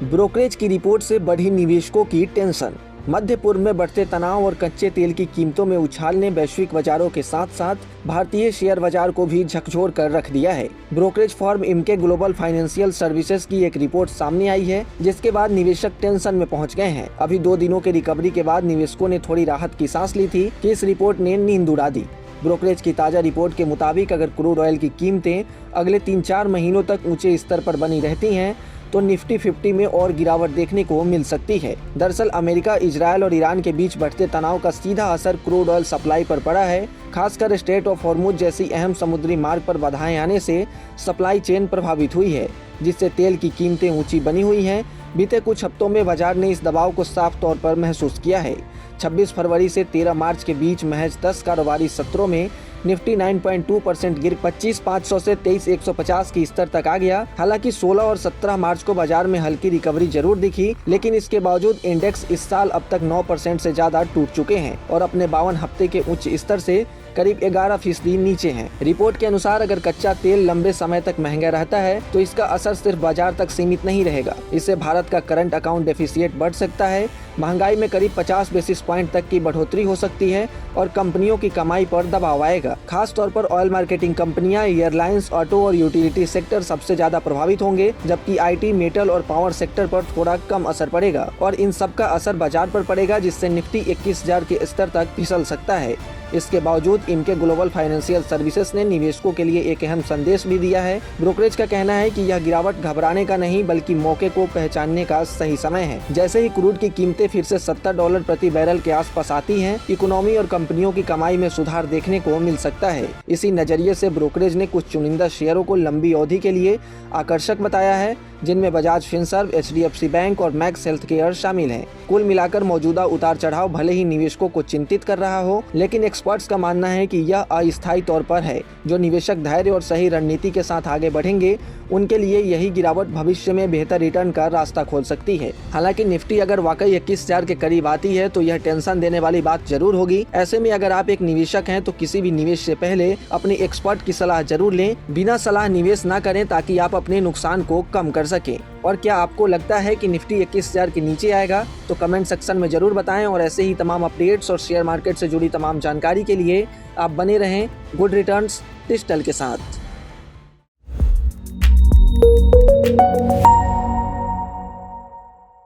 Brokerage की report से बढ़ी निवेशकों की टेंशन। मध्य पूर्व में बढ़ते तनाव और कच्चे तेल की कीमतों में उछाल ने वैश्विक बाजारों के साथ साथ भारतीय शेयर बाजार को भी झकझोर कर रख दिया है। Brokerage firm Emkay global financial services की एक रिपोर्ट सामने आई है, जिसके बाद निवेशक टेंशन में पहुंच गए हैं। अभी 2 दिनों के रिकवरी के बाद निवेशकों ने थोड़ी राहत की सांस ली थी कि इस रिपोर्ट ने नींद उड़ा दी। ब्रोकरेज की ताजा रिपोर्ट के मुताबिक अगर क्रूड ऑयल की कीमतें अगले 3-4 महीनों तक ऊंचे स्तर पर बनी रहती हैं तो निफ्टी 50 में और गिरावट देखने को मिल सकती है। दरअसल अमेरिका, इजरायल और ईरान के बीच बढ़ते तनाव का सीधा असर क्रूड ऑयल सप्लाई पर पड़ा है। खासकर स्ट्रेट ऑफ हॉर्मुज जैसी अहम समुद्री मार्ग पर बाधाएं आने से सप्लाई चेन प्रभावित हुई है, जिससे तेल की कीमतें ऊंची बनी हुई हैं। बीते कुछ हफ्तों में बाजार ने इस दबाव को साफ तौर पर महसूस किया है। 26 फरवरी से 13 मार्च के बीच महज 10 कारोबारी सत्रों में निफ्टी 9.2% गिर 25,500 से 23,150 की स्तर तक आ गया। हालांकि 16 और 17 मार्च को बाजार में हल्की रिकवरी जरूर दिखी, लेकिन इसके बावजूद इंडेक्स इस साल अब तक 9% से ज्यादा टूट चुके हैं और अपने 52 हफ्ते के उच्च स्तर से करीब 11% नीचे हैं। रिपोर्ट के अनुसार अगर कच्चा तेल लंबे समय तक महंगा रहता है तो इसका असर सिर्फ बाजार तक सीमित नहीं रहेगा। इससे भारत का करंट अकाउंट डेफिसिट बढ़ सकता है, महंगाई में करीब 50 बेसिस पॉइंट तक की बढ़ोतरी हो सकती है और कंपनियों की कमाई पर दबाव आएगा। खास तौर पर ऑयल मार्केटिंग कंपनियां, एयरलाइंस, ऑटो और यूटिलिटी सेक्टर सबसे ज्यादा प्रभावित होंगे, जबकि आईटी, मेटल और पावर सेक्टर पर थोड़ा कम असर पड़ेगा और इन सब का असर बाजार पर पड़ेगा, जिससे निफ्टी 21,000 के स्तर तक फिसल सकता है। इसके बावजूद इनके ग्लोबल फाइनेंशियल सर्विसेज ने निवेशकों के लिए एक अहम संदेश भी दिया है। ब्रोकरेज का कहना है कि यह गिरावट घबराने का नहीं बल्कि मौके को पहचानने का सही समय है। जैसे ही क्रूड की कीमतें फिर से $70 प्रति बैरल के आसपास आती हैं, इकोनॉमी और कंपनियों की कमाई में सुधार देखने को मिल सकता है। इसी नजरिए से ब्रोकरेज ने कुछ चुनिंदा शेयरों को लंबी अवधि के लिए आकर्षक बताया है, जिनमें बजाज फिनसर्व, HDFC बैंक और मैक्स हेल्थकेयर शामिल हैं। कुल मिलाकर मौजूदा उतार चढ़ाव भले ही निवेशकों को चिंतित कर रहा हो, लेकिन एक्सपर्ट्स का मानना है कि यह अस्थायी तौर पर है। जो निवेशक धैर्य और सही रणनीति के साथ आगे बढ़ेंगे, उनके लिए यही गिरावट भविष्य में बेहतर रिटर्न का रास्ता खोल सकती है। हालांकि निफ्टी अगर वाकई 21,000 के करीब आती है तो यह टेंशन देने वाली बात जरूर होगी। ऐसे में अगर आप एक निवेशक हैं तो किसी भी निवेश से पहले अपने एक्सपर्ट की सलाह जरूर लें। बिना सलाह निवेश न करें ताकि आप अपने नुकसान को कम कर सकें। और क्या आपको लगता है कि निफ्टी 21,000 के नीचे आएगा? तो कमेंट सेक्शन में जरूर बताएं और ऐसे ही तमाम अपडेट्स और शेयर मार्केट से जुड़ी तमाम जानकारी के लिए आप बने रहें गुड रिटर्न्स डिजिटल के साथ।